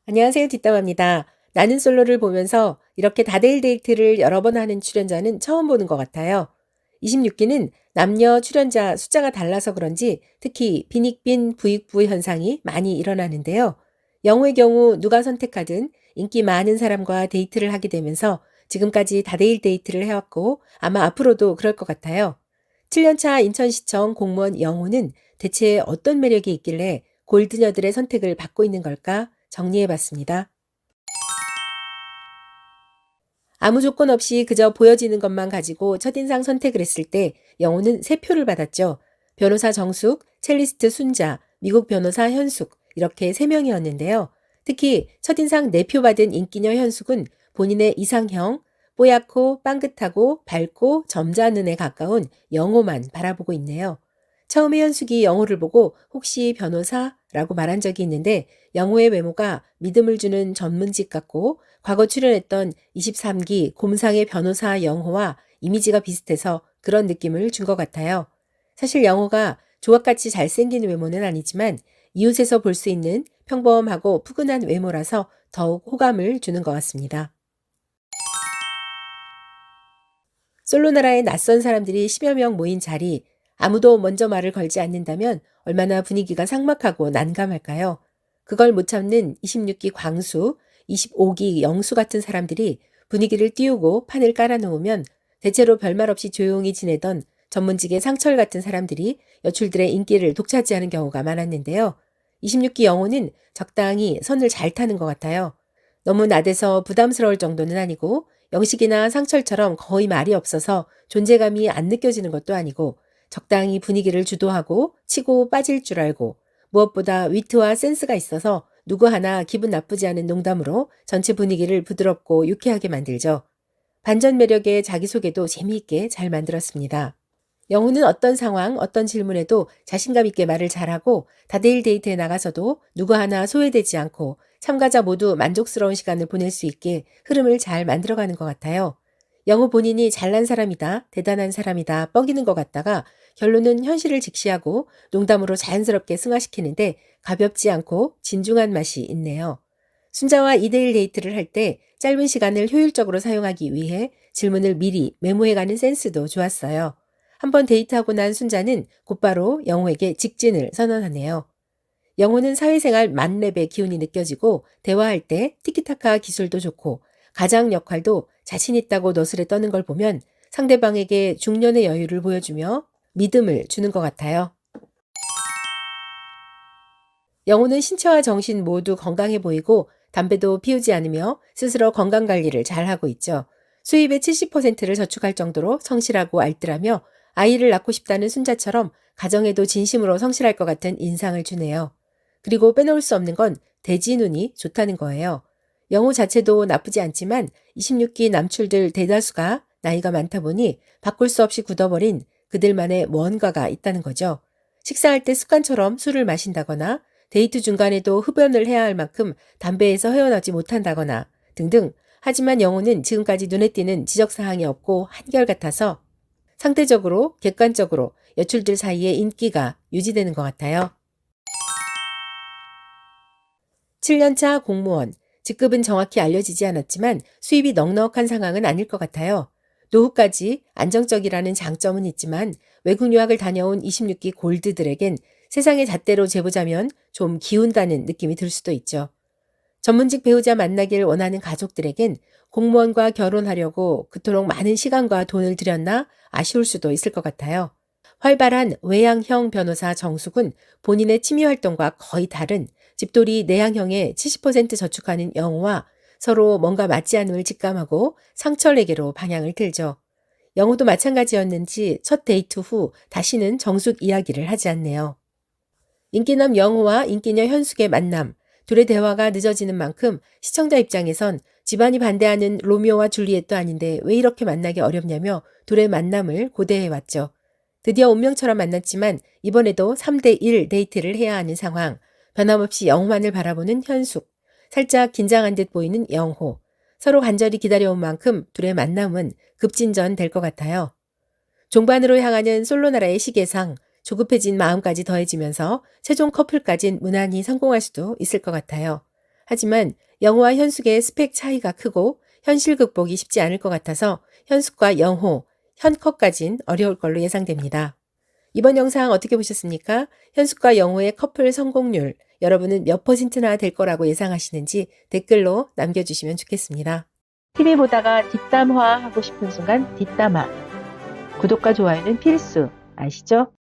안녕하세요. 뒷담화입니다. 나는 솔로를 보면서 이렇게 다대일 데이트를 여러 번 하는 출연자는 처음 보는 것 같아요. 26기는 남녀 출연자 숫자가 달라서 그런지 특히 빈익빈 부익부 현상이 많이 일어나는데요. 영호의 경우 누가 선택하든 인기 많은 사람과 데이트를 하게 되면서 지금까지 다대일 데이트를 해왔고 아마 앞으로도 그럴 것 같아요. 7년차 인천시청 공무원 영호는 대체 어떤 매력이 있길래 골드녀들의 선택을 받고 있는 걸까? 정리해 봤습니다. 아무 조건 없이 그저 보여지는 것만 가지고 첫인상 선택을 했을 때 영호는 3표를 받았죠. 변호사 정숙, 첼리스트 순자, 미국 변호사 현숙 이렇게 3명이었는데요. 특히 첫인상 4표 받은 인기녀 현숙은 본인의 이상형, 뽀얗고 빵긋하고 밝고 점잖은 애 가까운 영호만 바라보고 있네요. 처음에 현숙이 영호를 보고 혹시 변호사?라고 말한 적이 있는데 영호의 외모가 믿음을 주는 전문직 같고 과거 출연했던 23기 곰상의 변호사 영호와 이미지가 비슷해서 그런 느낌을 준 것 같아요. 사실 영호가 조각같이 잘생긴 외모는 아니지만 이웃에서 볼 수 있는 평범하고 푸근한 외모라서 더욱 호감을 주는 것 같습니다. 솔로나라의 낯선 사람들이 10여 명 모인 자리, 아무도 먼저 말을 걸지 않는다면 얼마나 분위기가 삭막하고 난감할까요? 그걸 못 참는 26기 광수, 25기 영수 같은 사람들이 분위기를 띄우고 판을 깔아놓으면 대체로 별말 없이 조용히 지내던 전문직의 상철 같은 사람들이 여출들의 인기를 독차지하는 경우가 많았는데요. 26기 영호는 적당히 선을 잘 타는 것 같아요. 너무 나대서 부담스러울 정도는 아니고 영식이나 상철처럼 거의 말이 없어서 존재감이 안 느껴지는 것도 아니고 적당히 분위기를 주도하고 치고 빠질 줄 알고 무엇보다 위트와 센스가 있어서 누구 하나 기분 나쁘지 않은 농담으로 전체 분위기를 부드럽고 유쾌하게 만들죠. 반전 매력의 자기소개도 재미있게 잘 만들었습니다. 영훈은 어떤 상황, 어떤 질문에도 자신감 있게 말을 잘하고 다대일 데이트에 나가서도 누구 하나 소외되지 않고 참가자 모두 만족스러운 시간을 보낼 수 있게 흐름을 잘 만들어가는 것 같아요. 영호 본인이 잘난 사람이다, 대단한 사람이다 뻐기는 것 같다가 결론은 현실을 직시하고 농담으로 자연스럽게 승화시키는데 가볍지 않고 진중한 맛이 있네요. 순자와 2대1 데이트를 할 때 짧은 시간을 효율적으로 사용하기 위해 질문을 미리 메모해가는 센스도 좋았어요. 한번 데이트하고 난 순자는 곧바로 영호에게 직진을 선언하네요. 영호는 사회생활 만렙의 기운이 느껴지고 대화할 때 티키타카 기술도 좋고 가장 역할도 자신 있다고 너스레 떠는 걸 보면 상대방에게 중년의 여유를 보여주며 믿음을 주는 것 같아요. 영호는 신체와 정신 모두 건강해 보이고 담배도 피우지 않으며 스스로 건강관리를 잘하고 있죠. 수입의 70%를 저축할 정도로 성실하고 알뜰하며 아이를 낳고 싶다는 순자처럼 가정에도 진심으로 성실할 것 같은 인상을 주네요. 그리고 빼놓을 수 없는 건 대지 눈이 좋다는 거예요. 영호 자체도 나쁘지 않지만 26기 남출들 대다수가 나이가 많다 보니 바꿀 수 없이 굳어버린 그들만의 뭔가가 있다는 거죠. 식사할 때 습관처럼 술을 마신다거나 데이트 중간에도 흡연을 해야 할 만큼 담배에서 헤어나지 못한다거나 등등. 하지만 영호는 지금까지 눈에 띄는 지적사항이 없고 한결같아서 상대적으로 객관적으로 여출들 사이에 인기가 유지되는 것 같아요. 7년차 공무원, 직급은 정확히 알려지지 않았지만 수입이 넉넉한 상황은 아닐 것 같아요. 노후까지 안정적이라는 장점은 있지만 외국 유학을 다녀온 26기 골드들에겐 세상의 잣대로 재보자면 좀 기운다는 느낌이 들 수도 있죠. 전문직 배우자 만나길 원하는 가족들에겐 공무원과 결혼하려고 그토록 많은 시간과 돈을 들였나 아쉬울 수도 있을 것 같아요. 활발한 외향형 변호사 정숙은 본인의 취미 활동과 거의 다른 집돌이 내향형에 70% 저축하는 영호와 서로 뭔가 맞지 않음을 직감하고 상철에게로 방향을 틀죠. 영호도 마찬가지였는지 첫 데이트 후 다시는 정숙 이야기를 하지 않네요. 인기남 영호와 인기녀 현숙의 만남, 둘의 대화가 늦어지는 만큼 시청자 입장에선 집안이 반대하는 로미오와 줄리엣도 아닌데 왜 이렇게 만나기 어렵냐며 둘의 만남을 고대해왔죠. 드디어 운명처럼 만났지만 이번에도 3대1 데이트를 해야 하는 상황, 변함없이 영호만을 바라보는 현숙, 살짝 긴장한 듯 보이는 영호, 서로 간절히 기다려온 만큼 둘의 만남은 급진전 될 것 같아요. 종반으로 향하는 솔로나라의 시계상, 조급해진 마음까지 더해지면서 최종 커플까진 무난히 성공할 수도 있을 것 같아요. 하지만 영호와 현숙의 스펙 차이가 크고 현실 극복이 쉽지 않을 것 같아서 현숙과 영호, 현커까진 어려울 걸로 예상됩니다. 이번 영상 어떻게 보셨습니까? 현숙과 영호의 커플 성공률, 여러분은 몇 %나 될 거라고 예상하시는지 댓글로 남겨주시면 좋겠습니다. TV 보다가 뒷담화 하고 싶은 순간 뒷담화. 구독과 좋아요는 필수. 아시죠?